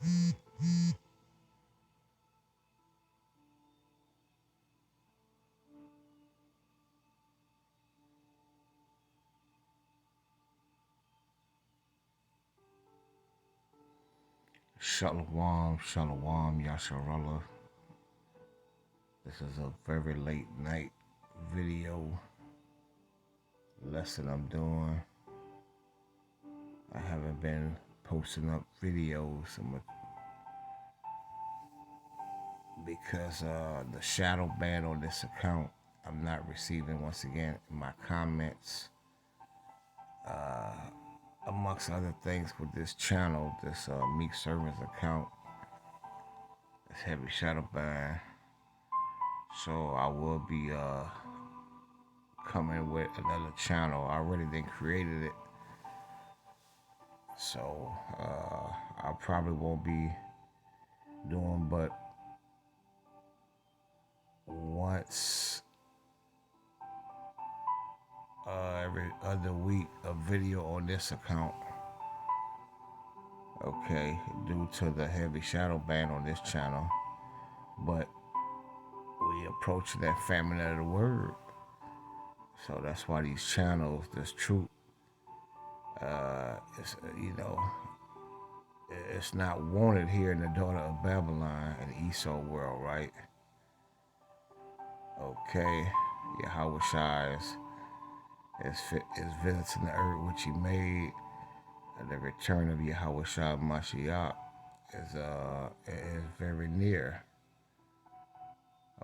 Shalom, shalom, Yasharallah. This is a very late night video lesson I'm doing. I haven't been posting up videos because the shadow ban on this account I'm not receiving once again in my comments. Amongst other things with this channel, this Meekservants account, it's heavy shadow ban. So I will be coming with another channel. I already then created it. So I probably won't be doing but once every other week a video on this account. Okay, due to the heavy shadow ban on this channel. But we approach that famine of the word. So that's why these channels, this truth, it's, it's not wanted here in the daughter of Babylon and Esau world, right? Okay, Yahweh Shai is visiting the earth which he made. And the return of Yahweh Shai Mashiach is very near.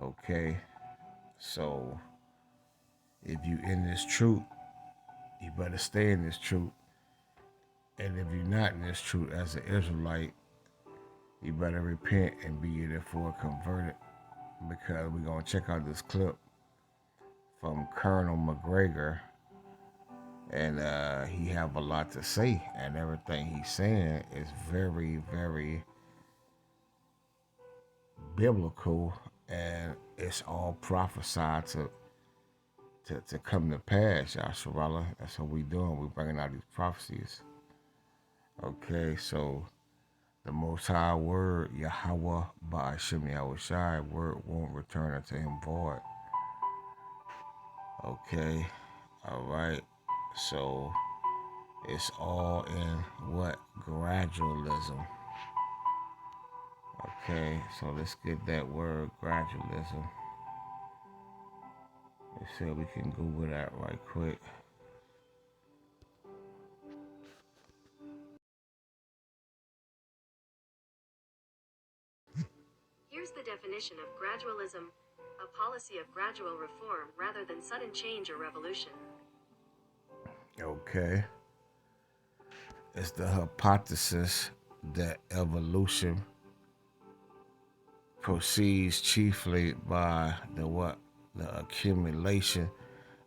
Okay, so if you in this truth, you better stay in this truth. And if you're not in this truth as an Israelite, you better repent and be therefore converted, because we're going to check out this clip from Colonel McGregor, and he have a lot to say, and everything he's saying is very, very biblical, and it's all prophesied to come to pass, Yasharallah. That's what we doing. We're bringing out these prophecies. Okay, so the Most High word, Yahweh Ba'ashem Yahweh Shai, word won't return unto him void. Okay, all right. So it's all in what? Gradualism. Okay, so let's get that word, gradualism. Let's see if we can Google that right quick. Here's the definition of gradualism: a policy of gradual reform rather than sudden change or revolution. Okay. It's the hypothesis that evolution proceeds chiefly by the accumulation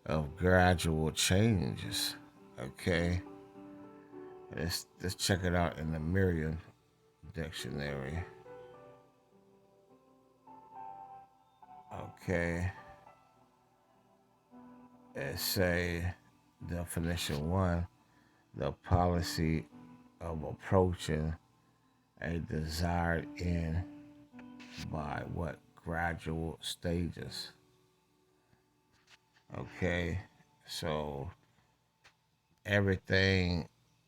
of gradual changes. Okay. Let's check it out in the Merriam dictionary. Okay. It say definition 1, the policy of approaching a desired end by what? Gradual stages. Okay, so everything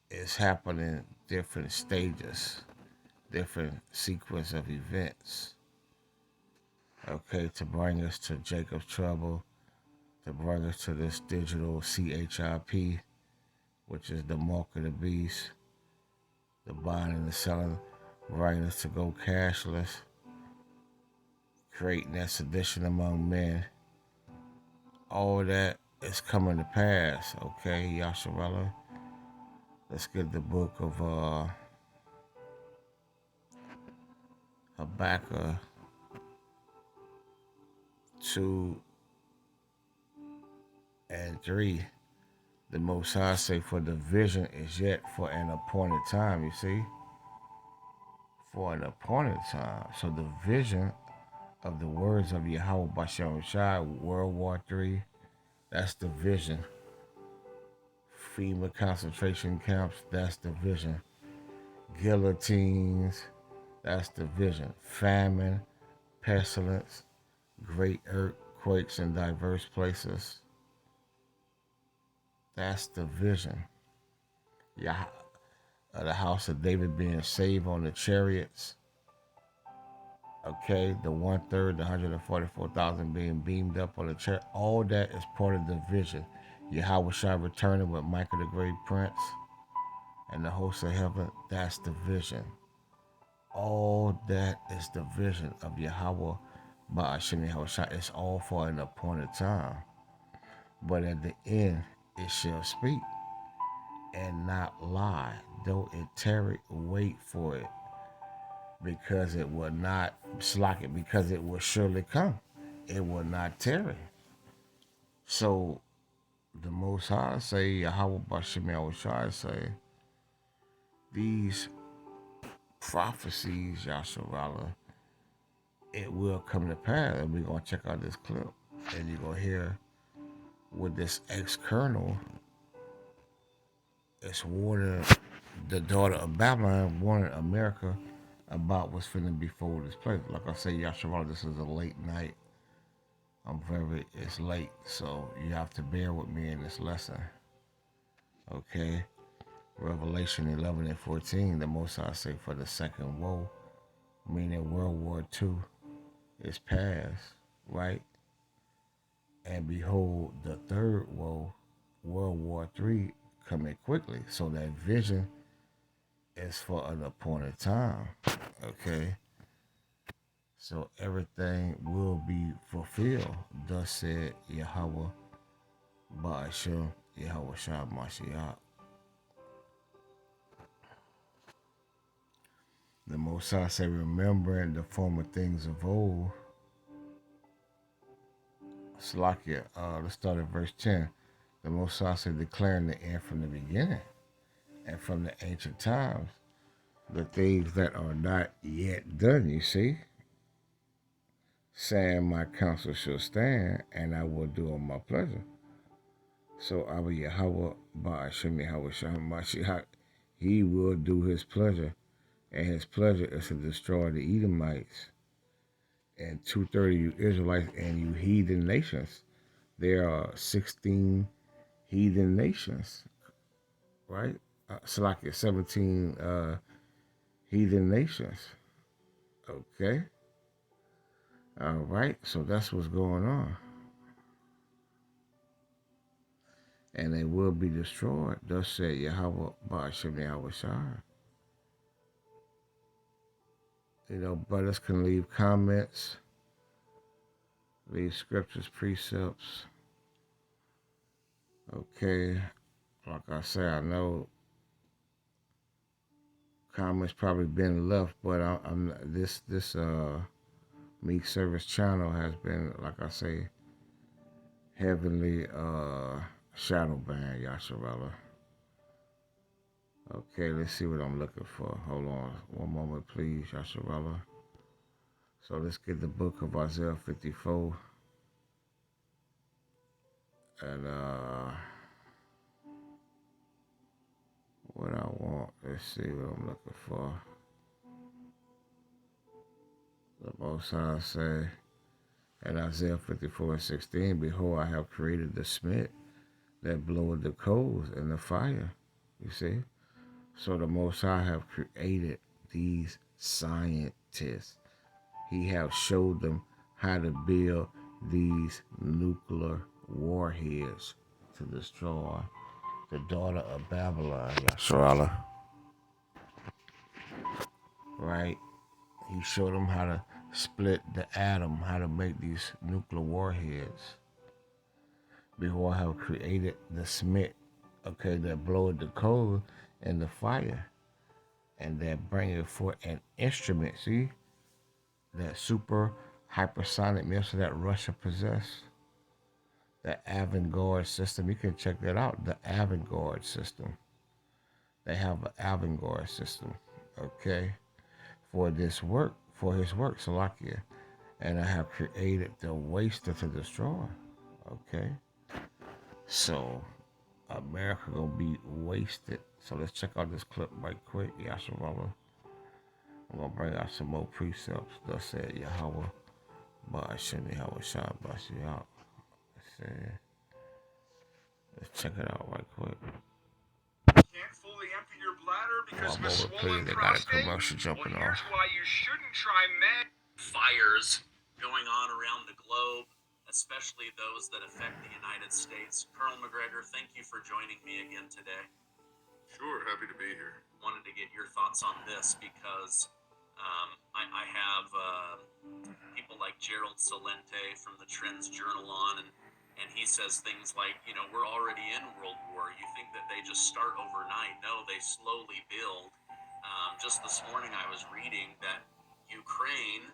is happening different stages, different sequence of events. Okay, to bring us to Jacob's trouble, to bring us to this digital CHIP, which is the mark of the beast, the buying and the selling, bringing us to go cashless, creating that sedition among men. All of that is coming to pass, okay, Yasharallah? Let's get the book of Habakkuk 2 and 3. The Most High say, for the vision is yet for an appointed time, you see? For an appointed time. So the vision of the words of Yahweh B'Shem Shai, World War III, that's the vision. FEMA concentration camps, that's the vision. Guillotines, That's the vision. Famine, pestilence, great earthquakes in diverse places. That's the vision. Yeah, the house of David being saved on the chariots. Okay, the 1/3, the 144,000 being beamed up on the chariot. All that is part of the vision. Yahweh shall returning with Michael the great prince and the hosts of heaven. That's the vision. All that is the vision of Yahweh by Hashem Yahushua. It's all for an appointed time. But at the end, it shall speak and not lie. Though it tarry, wait for it, because it will not slack it, because it will surely come. It will not tarry. So the Most High say, Yahweh Bashem Yahushua say, these prophecies, Yasharala, it will come to pass. And we're going to check out this clip. And you're going to hear with this ex-colonel is warning the daughter of Babylon, warning America about what's finna before this place. Like I say, Yasharala, this is a late night. It's late, so you have to bear with me in this lesson. Okay? Revelation 11 and 14, the Most High say for the second woe, meaning World War II, is past, right? And behold, the third woe, World War III, coming quickly. So that vision is for an appointed time, okay? So everything will be fulfilled. Thus said Yahweh Ba'ashim, Yahweh Shah Mashiach. The Most High say, remembering the former things of old. Salakia, let's start at verse 10. The Most High say, declaring the end from the beginning and from the ancient times, the things that are not yet done, you see. Saying, my counsel shall stand, and I will do on my pleasure. So Abba Yahweh Ba'ashim Yahweh Shah Mashiach, he will do his pleasure, and his pleasure is to destroy the Edomites and 2/3 you Israelites and you heathen nations. There are 16 heathen nations, right? Salakia, 17 heathen nations. Okay? All right, so that's what's going on. And they will be destroyed. Thus said Yahweh Ba'ashim Yahweh Shah. You know, brothers can leave comments, leave scriptures, precepts. Okay, like I say, I know comments probably been left, but I'm this Meekservants channel has been, like I say, heavenly shadow banned, Yasharella. Okay, let's see what I'm looking for. Hold on one moment, please, Yasharella. So let's get the book of Isaiah 54. And what I want, let's see what I'm looking for. The Most High say in Isaiah 54 and 16, behold, I have created the smith that bloweth the coals and the fire. You see? So the Most High have created these scientists. He have showed them how to build these nuclear warheads to destroy the daughter of Babylon, Yasharala. Right? He showed them how to split the atom, how to make these nuclear warheads. Behold, I have created the smith, okay, that bloweth the coal and the fire, and that bringeth forth an instrument, see? That super hypersonic missile that Russia possessed. The avant-garde system, you can check that out, the avant-garde system. They have an avant-garde system, okay, for this work, for his work, Salakia. And I have created the waster to destroy, okay? So, America gonna be wasted. So let's check out this clip right quick, Yasharala. I'm gonna bring out some more precepts. Thus said Yahweh, Ba'ashim Yahweh Shah Bashi out. Let's check it out right quick. Can't fully empty your bladder because While of a I'm swollen they got a prostate? commercial jumping Well, here's off. why you shouldn't try fires going on around the globe, especially those that affect the United States. Colonel McGregor, thank you for joining me again today. Sure, happy to be here. Wanted to get your thoughts on this because I have people like Gerald Salente from the Trends Journal on, and he says things like, you know, we're already in World War. You think that they just start overnight? No, they slowly build. Just this morning, I was reading that Ukraine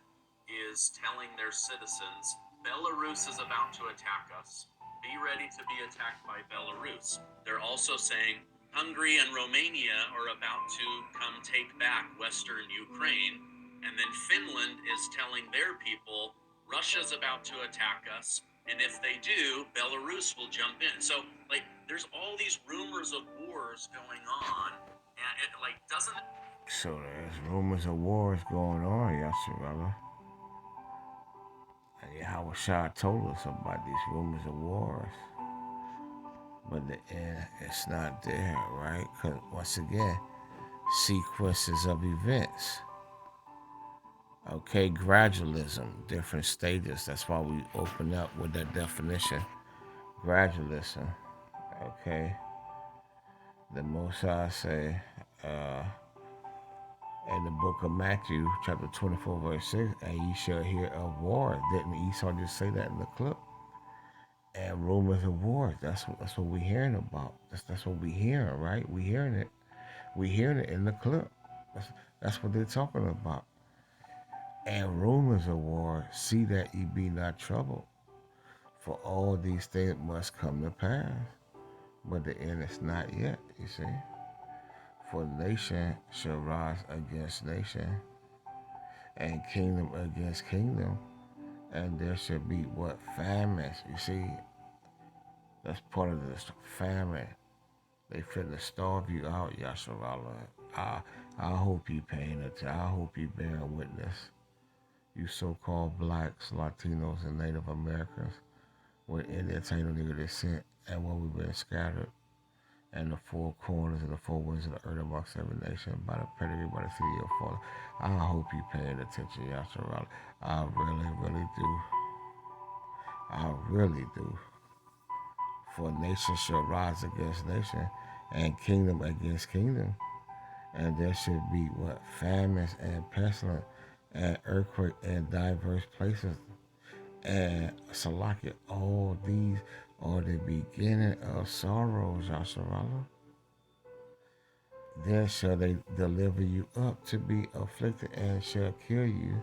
is telling their citizens, Belarus is about to attack us. Be ready to be attacked by Belarus. They're also saying Hungary and Romania are about to come take back Western Ukraine. And then Finland is telling their people, Russia's about to attack us. And if they do, Belarus will jump in. So, like, there's all these rumors of wars going on. And it, like, doesn't... So there's rumors of wars going on, Yasharala. And Yahweh Shah told us about these rumors of wars. But the end, it's not there, right? Because once again, sequences of events. Okay, gradualism, different stages. That's why we open up with that definition. Gradualism. Okay. The Most High say in the book of Matthew, chapter 24, verse 6, and ye shall hear of war. Didn't Esau just say that in the clip? And rumors of war. That's what we're hearing about. That's what we're hearing, right? We're hearing it. We're hearing it in the clip. That's what they're talking about. And rumors of war, see that ye be not troubled. For all these things must come to pass. But the end is not yet, you see. For nation shall rise against nation, and kingdom against kingdom, and there shall be what? Famines. You see, that's part of this famine. They finna starve you out, Yasharala. I hope you paying attention. I hope you bearing witness. You so-called blacks, Latinos, and Native Americans, with Indian Taino nigga descent, and where we've been scattered, and the four corners and the four winds of the earth amongst every nation, by the pedigree, by the city of Father. I hope you paying attention, Yasharala. I really, really do. I really do. For nation shall rise against nation, and kingdom against kingdom. And there should be what? Famines and pestilence and earthquake in diverse places. And Salaki, all these are the beginning of sorrows, Yasharala. Then shall they deliver you up to be afflicted and shall kill you,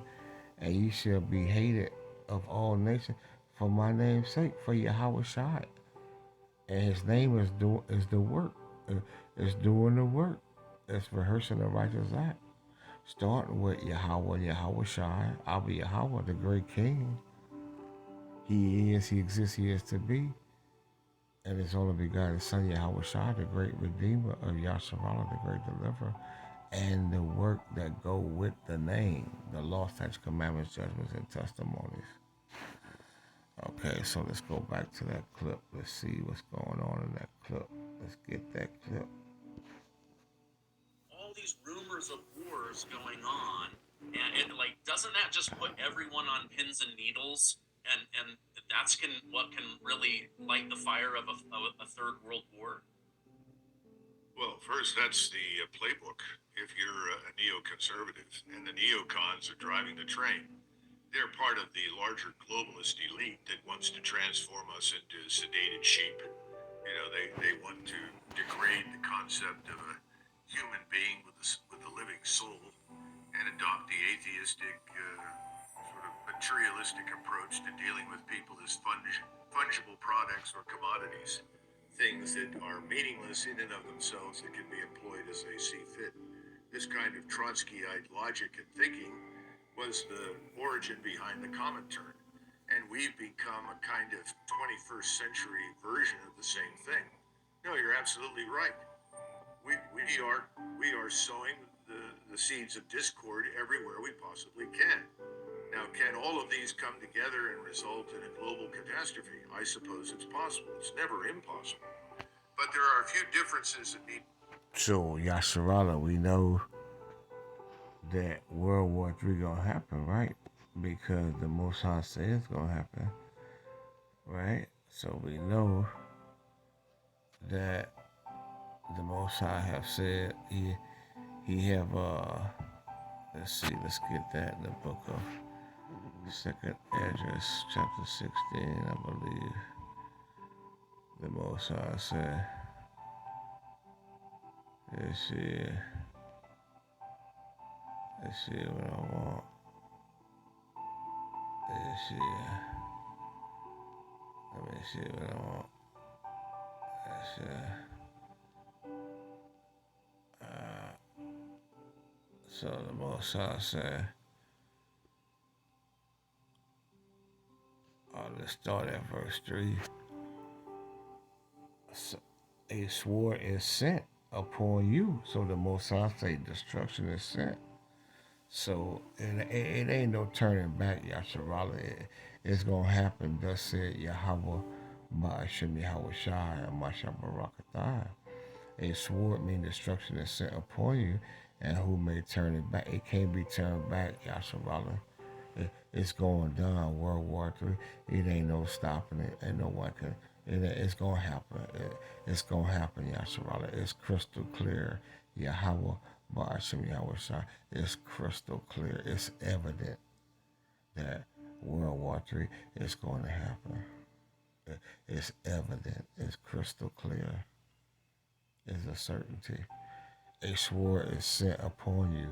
and you shall be hated of all nations for my name's sake, for Yahweh Shai. And his name is the work. It's doing the work. It's rehearsing the righteous act. Starting with Yahweh Shai. I'll be Yahweh, the great king. He is, he exists, he is to be. And his only begotten son, Yahweh Shai, the great redeemer of Yasharala, the great deliverer. And the work that go with the name, the law, statutes, commandments, judgments, and testimonies. Okay, so let's go back to that clip. Let's see what's going on in that clip. Let's get that clip. All these rumors of wars going on, and it, like, doesn't that just put everyone on pins and needles? And that's what can really light the fire of a third world war? Well, first, that's the playbook. If you're a neoconservative and the neocons are driving the train, they're part of the larger globalist elite that wants to transform us into sedated sheep. You know, they want to degrade the concept of a human being with a living soul and adopt the atheistic, sort of materialistic approach to dealing with people as fungible products or commodities, things that are meaningless in and of themselves that can be employed as they see fit. This kind of Trotskyite logic and thinking was the origin behind the Comintern, and we've become a kind of 21st century version of the same thing. No, you're absolutely right. We are sowing the the seeds of discord everywhere we possibly can. Now, can all of these come together and result in a global catastrophe? I suppose it's possible. It's never impossible. But there are a few differences that need. So, Yasharala, we know that World War III gonna happen, right? Because the Most High says it's gonna happen, right? So we know that the Most High have said he have let's see, let's get that in the book of Second Esdras, chapter 16, I believe. The Most High said, let's see what I want. Let's see, let me see what I want. Let's so the Most High said, let's start at verse 3. So, a sword is sent upon you. So the Most High say destruction is sent. So it ain't no turning back, Yasharala. It's going to happen. Thus said Yahweh, Ba'ashem Yahweh Shai, and Masha Barakatai. A sword means destruction is sent upon you, and who may turn it back? It can't be turned back, Yasharala. It's going down, World War III. It ain't no stopping it. Ain't no one can. It's going to happen. It's going to happen, Yasharala. It's crystal clear. Yahweh, Ba'ashem Yahweh Shai. It's crystal clear. It's evident that World War III is going to happen. It's evident. It's crystal clear. It's a certainty. A sword is sent upon you,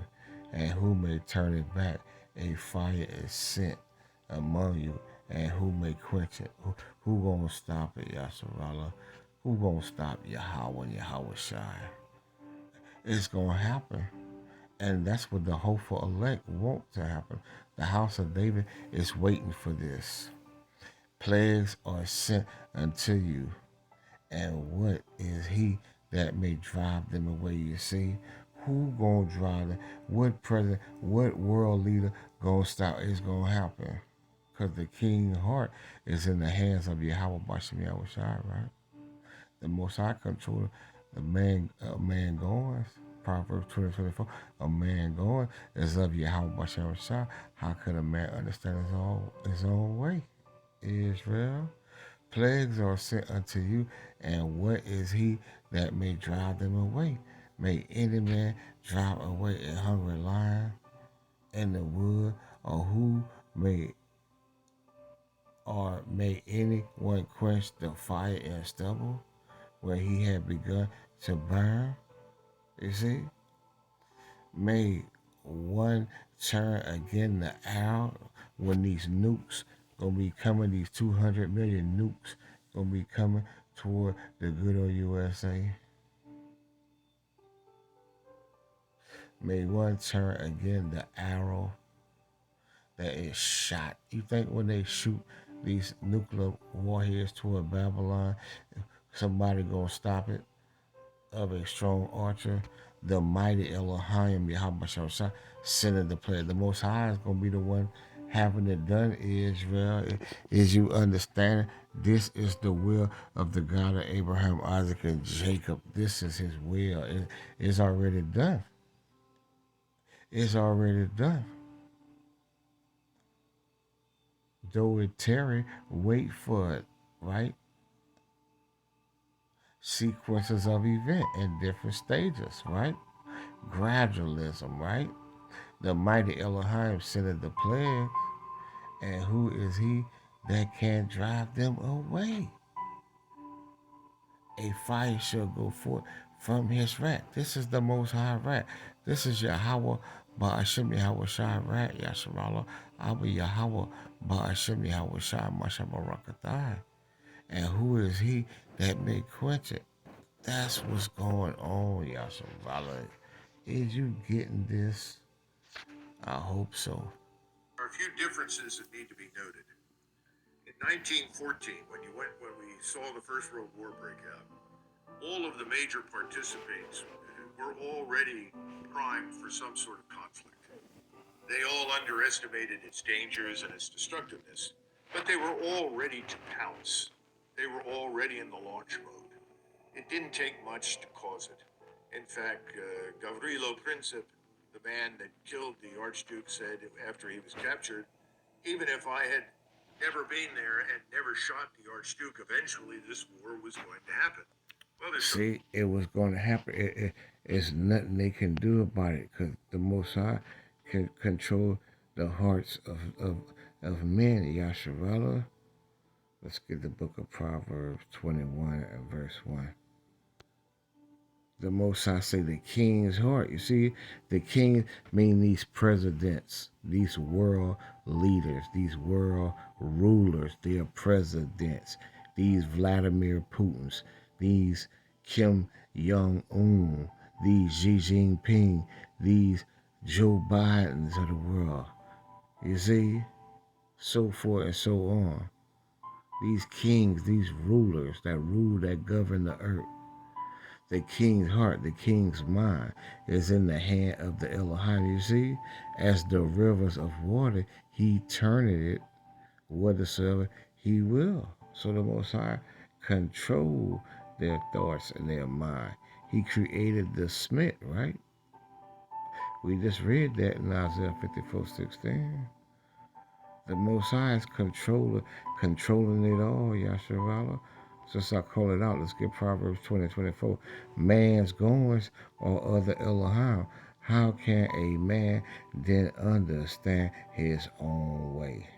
and who may turn it back? A fire is sent among you, and who may quench it? Who gonna stop it, Yasharala? Who gonna stop Yahweh and Yahweh Shai? It's gonna happen. And that's what the hopeful elect want to happen. The house of David is waiting for this. Plagues are sent unto you, and what is he that may drive them away? You see, who gonna drive them? What president, what world leader gonna stop? It's gonna happen, cause the king's heart is in the hands of Yahweh Bashem Yahweh Shai, right? The Most High control the man going. Proverbs 20:24. A man going is of Yahweh Bashem Yahweh Shai. How could a man understand his own way? Israel. Plagues are sent unto you, and what is he that may drive them away? May any man drive away a hungry lion in the wood, or may anyone quench the fire in stubble where he had begun to burn? You see? May one turn again the arrow when these nukes gonna be coming, these 200 million nukes gonna be coming toward the good old USA. May one turn again the arrow that is shot. You think when they shoot these nuclear warheads toward Babylon, somebody gonna stop it? Of a strong archer, the mighty Elohim Yahweh Shai sending the player. The Most High is gonna be the one having it done. Israel, is you understand? This is the will of the God of Abraham, Isaac, and Jacob. This is His will. It's already done. It's already done. Though it tarry, wait for it, right? Sequences of event in different stages, right? Gradualism, right? The mighty Elohim sendeth the plague, and who is he that can drive them away? A fire shall go forth from his wrath. This is the Most High wrath. This is Yahweh Ba'ashem Yahweh Shai wrath, Yasharallah. Abba Yahweh Ba'ashem Yahweh Shai Mashabarakatai. And who is he that may quench it? That's what's going on, Yasharallah. Is you getting this? I hope so. There are a few differences that need to be noted. In 1914, when we saw the First World War break out, all of the major participants were already primed for some sort of conflict. They all underestimated its dangers and its destructiveness, but they were all ready to pounce. They were already in the launch mode. It didn't take much to cause it. In fact, Gavrilo Princip, the man that killed the Archduke, said after he was captured, even if I had never been there and never shot the Archduke, eventually this war was going to happen. Well, See, it was going to happen. It's nothing they can do about it because the Most High can control the hearts of men. Yasharala. Let's get the book of Proverbs 21 and verse 1. The Most High say the king's heart. You see, the king mean these presidents, these world leaders, these world rulers. They are presidents. These Vladimir Putins, these Kim Jong-un, these Xi Jinping, these Joe Bidens of the world. You see, so forth and so on. These kings, these rulers that rule, that govern the earth. The king's heart, the king's mind is in the hand of the Elohim. You see, as the rivers of water, he turneth it whithersoever he will. So the Most High control their thoughts and their mind. He created the smith, right? We just read that in Isaiah 54:16. The Most High is controlling it all, Yasharala. Since I call it out, let's get Proverbs 20:24. Man's goings are other Elohim. How can a man then understand his own way?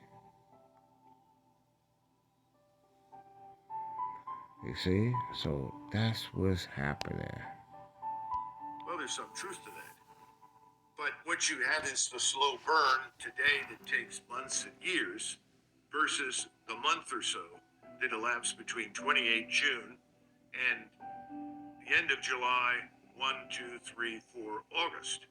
You see? So that's what's happening. well, there's some truth to that. But what you have is the slow burn today that takes months and years versus the month or so that elapsed between 28 June and the end of July, 1, 2, 3, 4 August.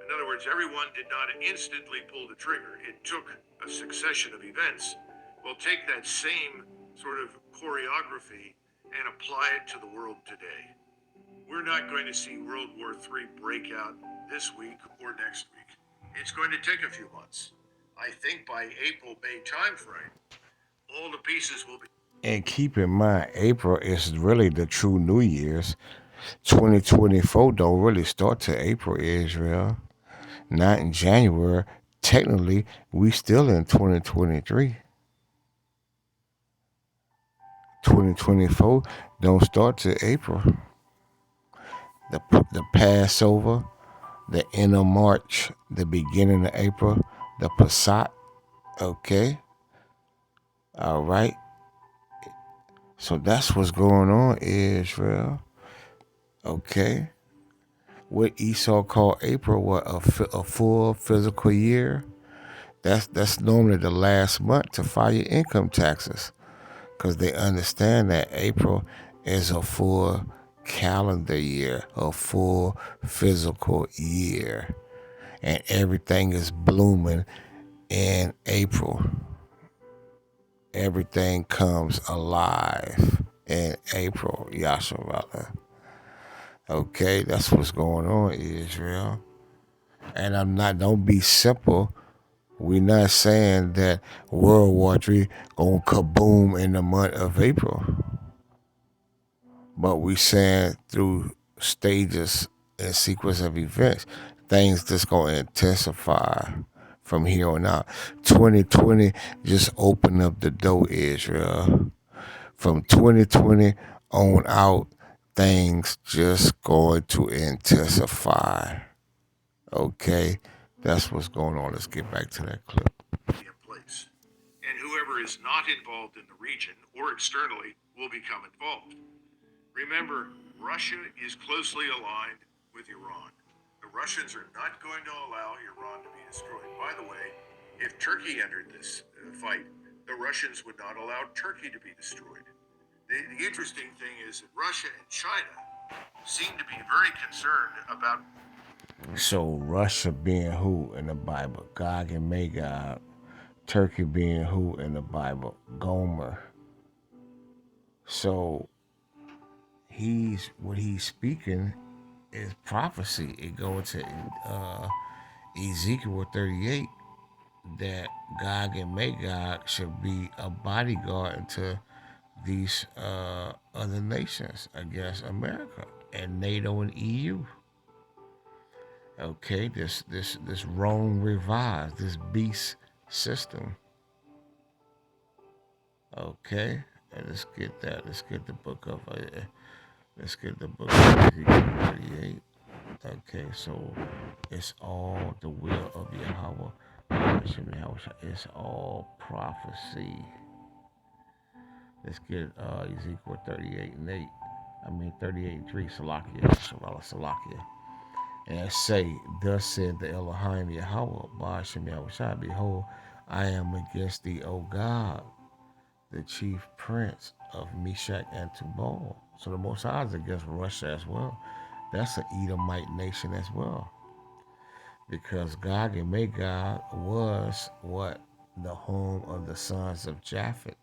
In other words, everyone did not instantly pull the trigger. It took a succession of events. Well, take that same sort of choreography and apply it to the world today. We're not going to see World War III break out this week or next week. It's going to take a few months. I think by April-May timeframe, all the pieces will be. And keep in mind, April is really the true New Year's. 2024 don't really start till April, Israel. Not in January. Technically, we still in 2023. 2024 don't start till April. The Passover, the end of March, the beginning of April, the Passat. Okay. All right. So that's what's going on, Israel. Okay. What Esau called April, what a full physical year. That's normally the last month to file your income taxes, because they understand that April is a full calendar year, a full physical year, and everything is blooming in April. Everything comes alive in April, Yasharala. Okay, that's what's going on, Israel. And don't be simple. We're not saying that World War III gonna kaboom in the month of April. But we saying through stages and sequence of events, things just gonna intensify from here on out. 2020 just opened up the door, Israel. From 2020 on out, things just going to intensify. Okay, that's what's going on. Let's get back to that clip. In place. And whoever is not involved in the region or externally will become involved. Remember, Russia is closely aligned with Iran. The Russians are not going to allow Iran to be destroyed. By the way, if Turkey entered this fight, the Russians would not allow Turkey to be destroyed. The interesting thing is that Russia and China seem to be very concerned about. So Russia being who in the Bible? Gog and Magog. Turkey being who in the Bible? Gomer. So what he's speaking is prophecy. It goes to Ezekiel 38 that Gog and Magog should be a bodyguard unto these other nations against America and NATO and EU. Okay, this Rome revised, this beast system. Okay, and let's get that. Let's get the book of let's get the book of Ezekiel 38. Okay, so it's all the will of Yahweh. It's all prophecy. Let's get Ezekiel 38 and 8. 38 and 3, Salakia. And say, thus said the Elohim Yahweh, Ba'ashem Yahushua, behold, I am against thee, O God, the chief prince of Meshach and Tubal. So the Most High is against Russia as well. That's an Edomite nation as well. Because Gog and Magog was what? The home of the sons of Japhet.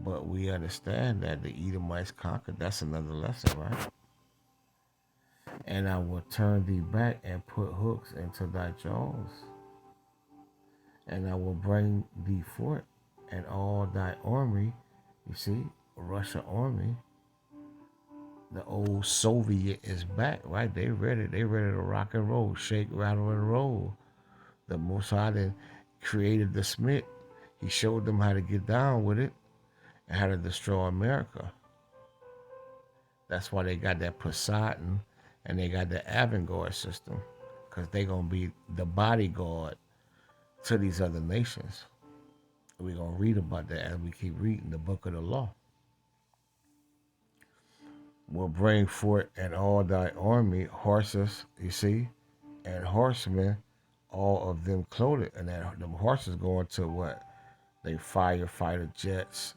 But we understand that the Edomites conquered. That's another lesson, right? And I will turn thee back and put hooks into thy jaws. And I will bring thee forth and all thy army. You see, Russia army. The old Soviet is back, right? They ready. They ready to rock and roll, shake, rattle, and roll. The Mossad created the Smith. He showed them how to get down with it and how to destroy America. That's why they got that Poseidon and they got the avant-garde system, because they're going to be the bodyguard to these other nations. We're going to read about that as we keep reading the book of the law. Will bring forth and all thy army, horses, you see, and horsemen, all of them clothed. And then the horses going to what? They firefighter jets,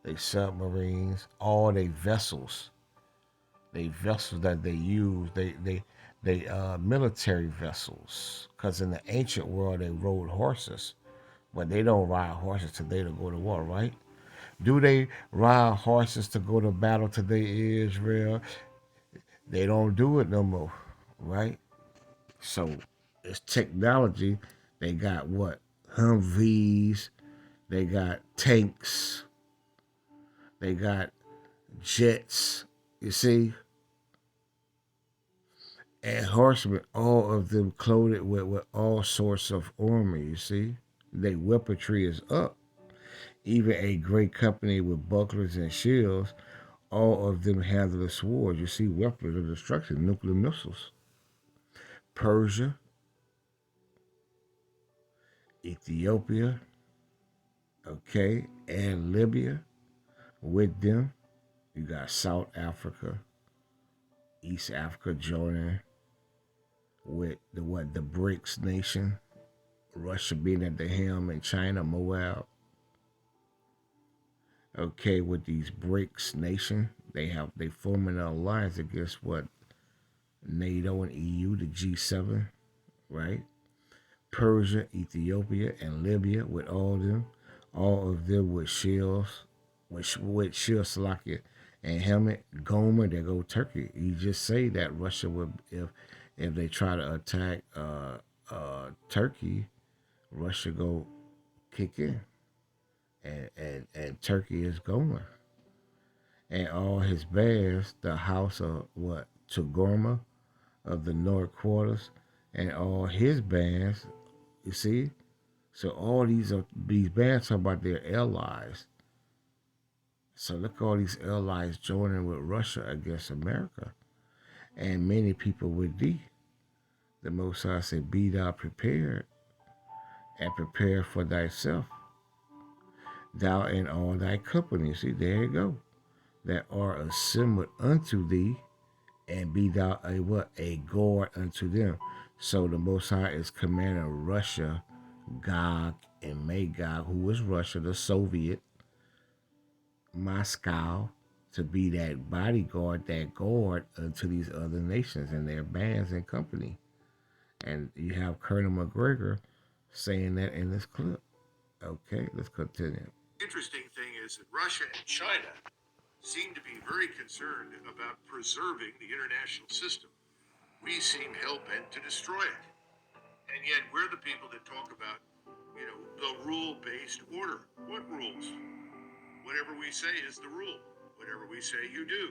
they submarines, all they vessels. They vessels that they use, they military vessels. Because in the ancient world, they rode horses. But they don't ride horses today to go to war, right? Do they ride horses to go to battle today, Israel? They don't do it no more, right? So it's technology. They got what? Humvees. They got tanks. They got jets. You see? And horsemen, all of them clothed with all sorts of armor, you see? Their weaponry is up. Even a great company with bucklers and shields, all of them handle the swords. You see, weapons of destruction, nuclear missiles. Persia, Ethiopia, okay, and Libya with them. You got South Africa, East Africa, Jordan, with the BRICS nation, Russia being at the helm, and China, Moab. Okay, with these BRICS nation, they forming an alliance against what? NATO and EU, the G7, right? Persia, Ethiopia, and Libya with all of them with shields, with shield Salakia and helmet. Gomer, they go Turkey. You just say that Russia would, if they try to attack Turkey, Russia go kick in, and Turkey is Gomer, and all his bands, the house of what? Tugorma of the North Quarters, and all his bands. You see, so all these bands talk about their allies. So look, all these allies joining with Russia against America, and many people with thee. The Most High said, "Be thou prepared, and prepare for thyself, thou and all thy company." See, there you go. That are assembled unto thee, and be thou a what? A guard unto them. So the Most High is commanding Russia, Gog and Magog, who was Russia, the Soviet, Moscow, to be that bodyguard, that guard unto these other nations and their bands and company. And you have Colonel McGregor saying that in this clip. Okay, let's continue. Interesting thing is that Russia and China seem to be very concerned about preserving the international system. we seem hell-bent to destroy it. And yet we're the people that talk about, the rule-based order. What rules? Whatever we say is the rule. Whatever we say, you do.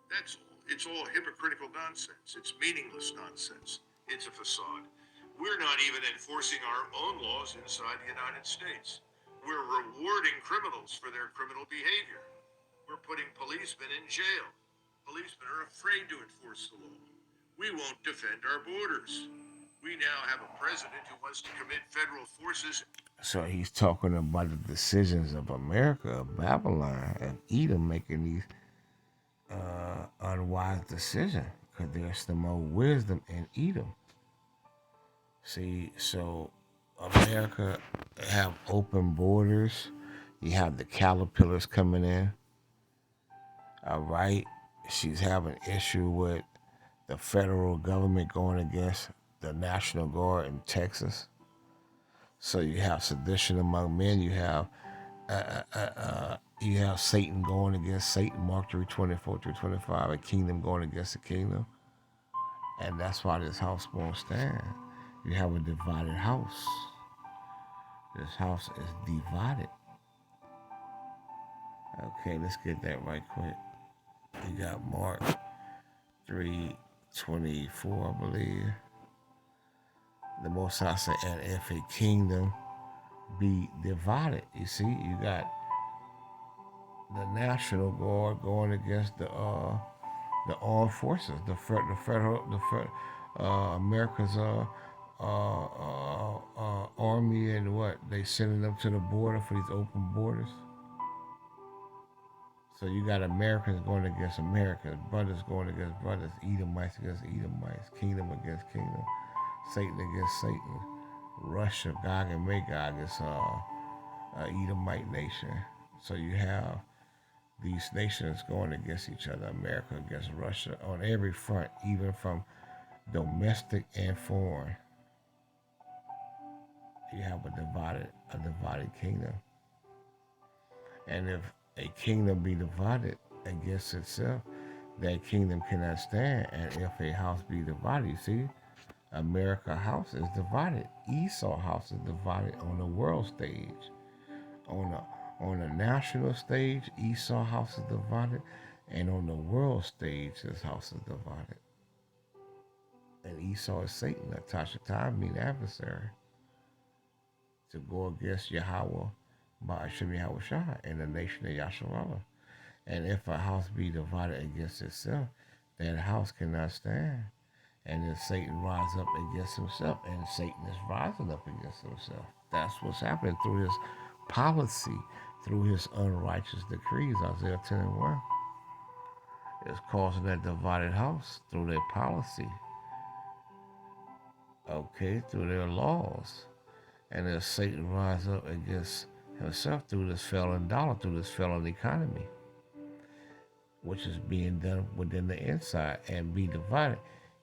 That's all. It's all hypocritical nonsense. It's meaningless nonsense. It's a facade. We're not even enforcing our own laws inside the United States. We're rewarding criminals for their criminal behavior. We're putting policemen in jail. Policemen are afraid to enforce the law. We won't defend our borders. We now have a president who wants to commit federal forces. So he's talking about the decisions of America, of Babylon, of Edom making these unwise decisions because there's the more wisdom in Edom. See, so America have open borders. You have the caterpillars coming in. All right. She's having issue with the federal government going against the National Guard in Texas. So you have sedition among men. You have Satan going against Satan, Mark 3:24-25, a kingdom going against the kingdom. And that's why this house won't stand. You have a divided house. This house is divided. Okay, let's get that right quick. You got Mark 3:24, I believe. The Most High said, and if a kingdom be divided, you see, you got the National Guard going against the armed forces, America's army, and what they sending them to the border for these open borders. So you got Americans going against Americans, brothers going against brothers, Edomites against Edomites, kingdom against kingdom, Satan against Satan, Russia, Gog and Magog against Edomite nation. So you have these nations going against each other, America against Russia, on every front, even from domestic and foreign. You have a divided kingdom. And if a kingdom be divided against itself, that kingdom cannot stand. And if a house be divided, you see, America house is divided. Esau house is divided on the world stage. On the national stage, Esau house is divided. And on the world stage, his house is divided. And Esau is Satan. Atashatan means adversary. To go against Yahweh, Ba'ashem Yahweh Shah, and the nation of Yasharallah. And if a house be divided against itself, that house cannot stand. And then Satan rise up against himself, and Satan is rising up against himself. That's what's happening through his policy, through his unrighteous decrees, Isaiah 10:1. It's causing that divided house through their policy. Okay, through their laws. And then Satan rise up against himself through this felon dollar, through this felon economy, which is being done within the inside and be divided.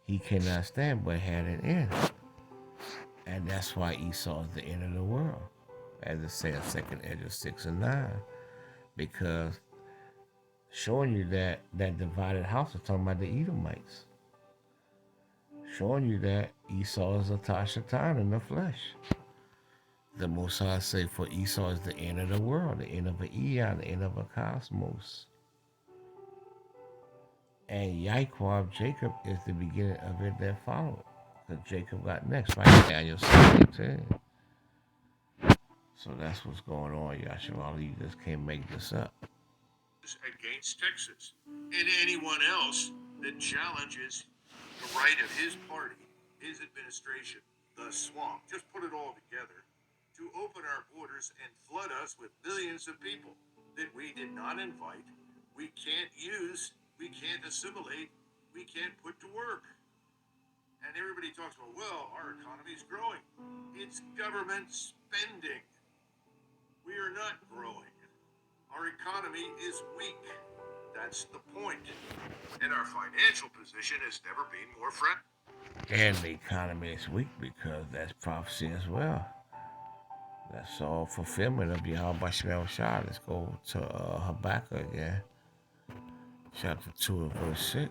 He cannot stand but had an end. And that's why Esau is the end of the world, as it says, 2nd Ezra 6:9, because showing you that divided house is talking about the Edomites. Showing you that Esau is a Tashatan in the flesh. The Most High say, for Esau is the end of the world, the end of an eon, the end of a cosmos. And Yaakov, Jacob, is the beginning of it that followed. Because Jacob got next, right? Daniel 17. So that's what's going on, Yasharallah. You just can't make this up. Against Texas. And anyone else that challenges the right of his party, his administration, the swamp, just put it all together, to open our borders and flood us with millions of people that we did not invite, we can't use, we can't assimilate, we can't put to work. And everybody talks about, well, our economy's growing. It's government spending. We are not growing. Our economy is weak. That's the point. And our financial position has never been more friendly. And the economy is weak because that's prophecy as well. That's all fulfillment of Yahweh Shemel Shah. Let's go to Habakkuk again. Chapter 2 and verse 6.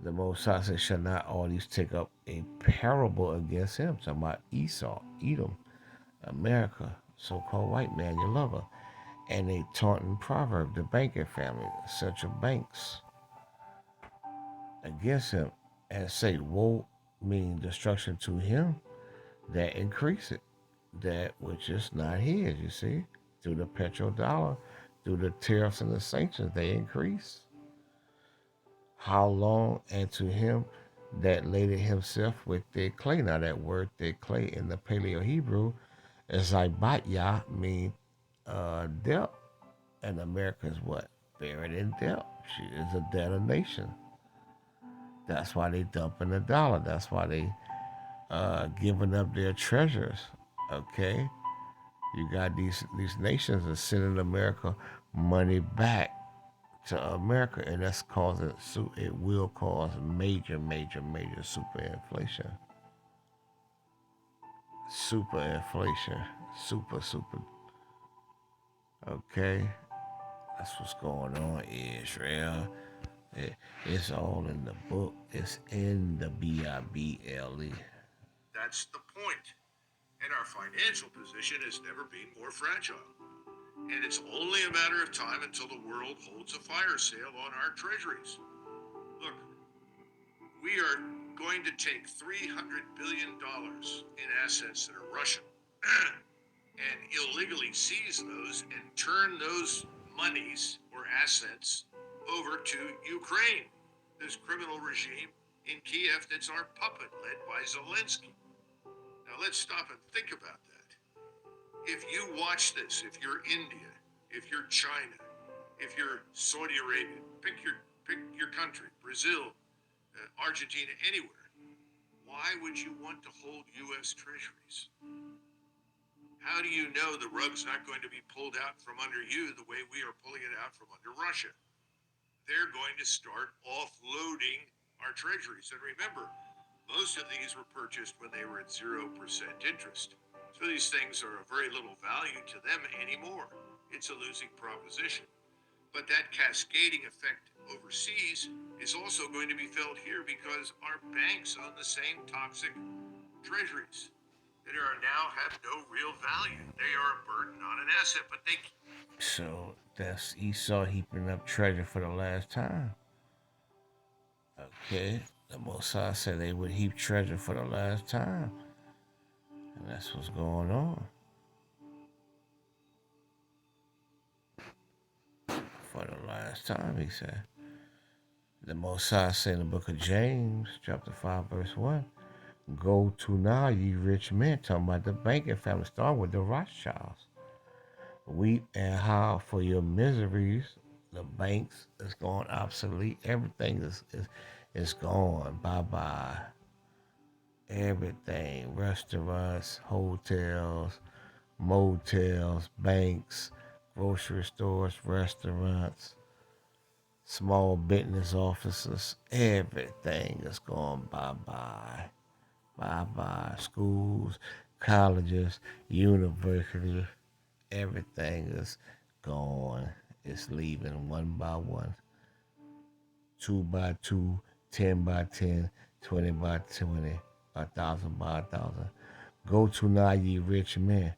The Most High said, shall not all these take up a parable against him? Talking about Esau, Edom, America, so-called white man, your lover. And a taunting proverb, the banking family, central banks, against him, and say, woe mean destruction to him that increase it, that which is not his, you see, through the petrodollar, through the tariffs and the sanctions, they increase. How long? And to him that laded himself with their clay. Now that word their clay in the Paleo Hebrew is Ibatya, mean debt. And America is what? Buried in debt. She is a debtor nation. That's why they dumping the dollar. That's why they giving up their treasures. Okay, you got these nations are sending America money back to America, and that's causing it will cause major super inflation, super. Okay, that's what's going on, Israel. It, it's all in the book. It's in the Bible. That's the point. And our financial position has never been more fragile. And it's only a matter of time until the world holds a fire sale on our treasuries. Look, we are going to take $300 billion in assets that are Russian and illegally seize those and turn those monies or assets over to Ukraine, this criminal regime in Kiev that's our puppet led by Zelensky. Now let's stop and think about that. If you watch this, if you're India, if you're China, if you're Saudi Arabia, pick your country, Brazil, Argentina, anywhere. Why would you want to hold U.S. treasuries? How do you know the rug's not going to be pulled out from under you the way we are pulling it out from under Russia? They're going to start offloading our treasuries. And remember, most of these were purchased when they were at 0% interest. So these things are of very little value to them anymore. It's a losing proposition. But that cascading effect overseas is also going to be felt here because our banks own the same toxic treasuries that are now have no real value. They are a burden on an asset, but they. So that's Esau heaping up treasure for the last time. Okay, the Mosai said they would heap treasure for the last time, and that's what's going on. For the last time, he said. The Mosai said in the book of James, chapter 5, verse 1, go to now, ye rich men, talking about the banking family, starting with the Rothschilds. Weep and howl for your miseries. The banks is going obsolete. Everything is gone. Bye-bye. Everything. Restaurants, hotels, motels, banks, grocery stores, restaurants, small business offices, everything is going bye-bye. Bye-bye. Schools, colleges, universities, everything is gone. It's leaving one by one. 2 by 2, 10 by 10, 20 by 20, 1,000 by 1,000. Go to now, ye rich men.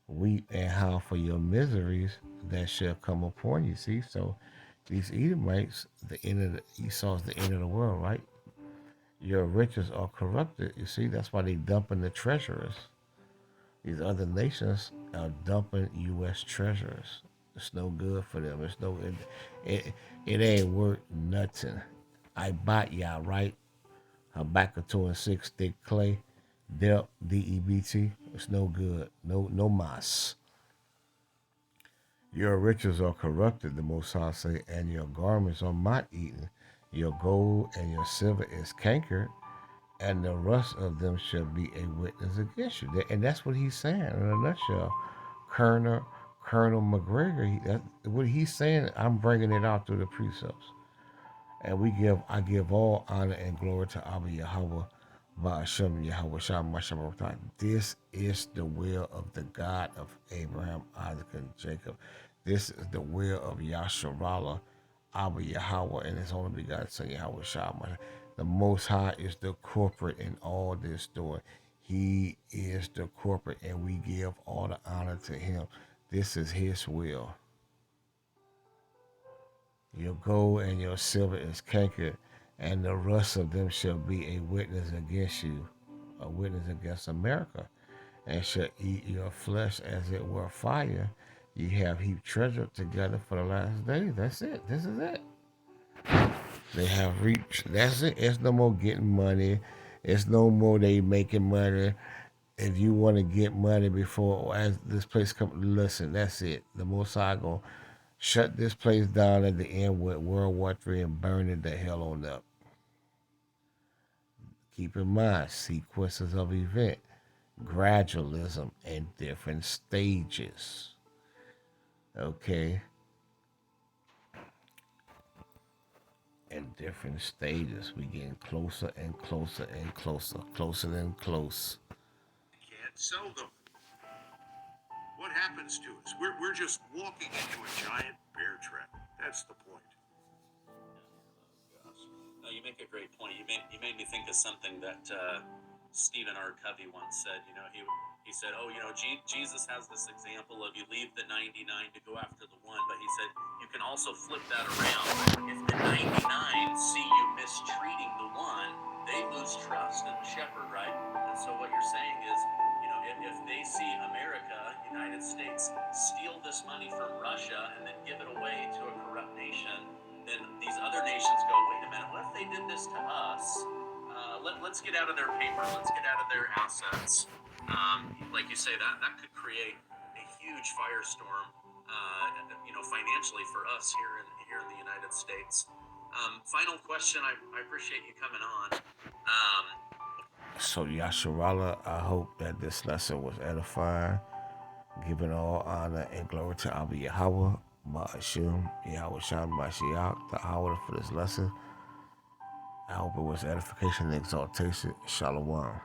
Weep and howl for your miseries that shall come upon you. See, so these Edomites, the end of the Esau's the end of the world, right? Your riches are corrupted. You see, that's why they dumping the treasures. These other nations are dumping U.S. treasures. It's no good for them. It ain't worth nothing. I bought y'all, right? Habakkuk 2 and 6, thick clay, debt, DEBT. It's no good. No mas. Your riches are corrupted, the Most High say, and your garments are moth-eaten. Your gold and your silver is cankered, and the rust of them shall be a witness against you. And that's what he's saying in a nutshell. Colonel McGregor, what he's saying, I'm bringing it out through the precepts. And I give all honor and glory to Abba Yahweh, Ba'ashem Yahweh Shah Mashem. This is the will of the God of Abraham, Isaac, and Jacob. This is the will of Yasharallah, Abba Yahweh and his only begotten Son Yahweh Shah. The Most High is the corporate in all this story. He is the corporate, and we give all the honor to him. This is his will. Your gold and your silver is cankered, and the rust of them shall be a witness against you, a witness against America, and shall eat your flesh as it were fire. Ye have heaped treasure together for the last days. That's it. This is it. They have reached. That's it. It's no more getting money. It's no more they making money. If you want to get money before as this place come, listen. That's it. The Most High gonna shut this place down at the end with World War III and burn it the hell on up. Keep in mind sequences of event, gradualism, and different stages. Okay. In different stages. We getting closer and closer and closer. Closer than close. Can't sell them. What happens to us? We're just walking into a giant bear trap. That's the point. No, you make a great point. You made me think of something that Stephen R. Covey once said. He said, Jesus has this example of you leave the 99 to go after the one, but he said you can also flip that around. If the 99 see you mistreating the one, they lose trust in the shepherd, right? And so what you're saying is, if they see America, United States, steal this money from Russia and then give it away to a corrupt nation, then these other nations go, wait a minute, what if they did this to us? Let's get out of their paper. Let's get out of their assets. Like you say, that could create a huge firestorm, financially for us here in the United States. Final question. I appreciate you coming on. So Yasharala, I hope that this lesson was edifying, giving all honor and glory to Abba Yahweh, Ba'ashim, Yahweh Shah, Mashiach, the Howard for this lesson. I hope it was edification and exaltation. Shalom.